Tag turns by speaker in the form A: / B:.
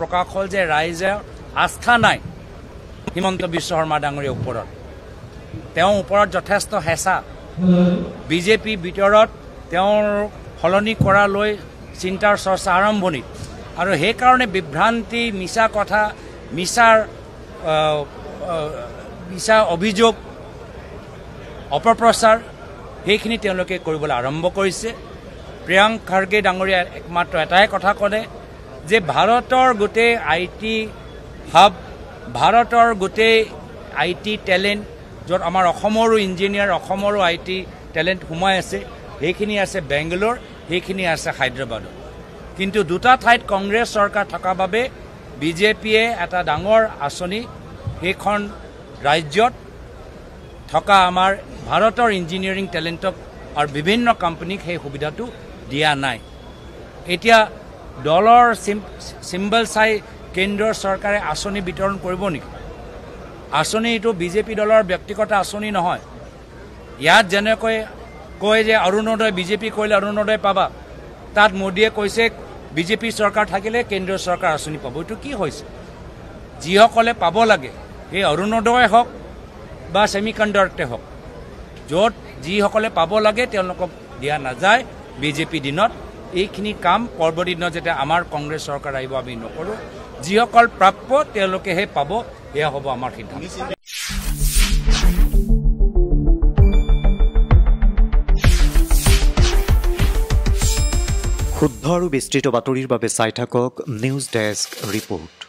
A: প্ৰকাশ হ'ল যে ৰাইজে আস্থা নাই হিমন্ত বিশ্ব শৰ্মা ডাঙৰীয়াৰ ওপৰত তেওঁৰ ওপৰত যথেষ্ট হেঁচা বিজেপি ভিতৰত তেওঁৰ সলনি কৰালৈ চিন্তাৰ চৰ্চা আৰম্ভণি আৰু সেইকাৰণে বিভ্ৰান্তি মিছা কথা মিছা অভিযোগ অপপ্ৰচাৰ সেইখিনি তেওঁলোকে কৰিবলৈ আৰম্ভ কৰিছে প্ৰিয়াংক খাৰ্গে ডাঙৰীয়াই একমাত্ৰ এটাই কথা ক'লে যে ভাৰতৰ গোটেই IT হাব ভাৰতৰ গোটেই IT টেলেণ্ট য'ত আমাৰ অসমৰো ইঞ্জিনিয়াৰ অসমৰো IT টেলেণ্ট সোমাই আছে সেইখিনি আছে বেংগালোৰ সেইখিনি আছে হায়দৰাবাদত কিন্তু দুটা ঠাইত কংগ্ৰেছ চৰকাৰ থকা বাবে বিজেপিয়ে এটা ডাঙৰ আঁচনি সেইখন ৰাজ্যত থকা আমাৰ ভাৰতৰ ইঞ্জিনিয়াৰিং টেলেণ্টক আৰু বিভিন্ন কোম্পানীক সেই সুবিধাটো দিয়া নাই এতিয়া ডলাৰ চিম্বল চাই কেন্দ্ৰৰ চৰকাৰে আঁচনি বিতৰণ কৰিব নেকি আঁচনি এইটো বিজেপি দলৰ ব্যক্তিগত আঁচনি নহয় ইয়াত যেনেকৈ কয় যে অৰুণোদয় বিজেপি কৰিলে অৰুণোদয় পাবা তাত মোদীয়ে কৈছে বিজেপি চৰকাৰ থাকিলে কেন্দ্ৰীয় চৰকাৰ আঁচনি পাব এইটো কি হৈছে যিসকলে পাব লাগে এই অৰুণোদয় হওক বা ছেমিকণ্ডাক্টৰে হওক য'ত যিসকলে পাব লাগে তেওঁলোকক দিয়া নাযায় বিজেপি দিনত এইখিনি কাম পৰৱৰ্তী দিনত যেতিয়া আমাৰ কংগ্ৰেছ চৰকাৰ আহিব আমি নকৰোঁ যিসকল প্ৰাপ্য তেওঁলোকেহে পাব এয়া হ'ব আমাৰ সিদ্ধান্ত
B: শুদ্ধ আৰু বিস্তৃত বাতৰিৰ বাবে চাই থাকক নিউজ ডেস্ক ৰিপৰ্ট।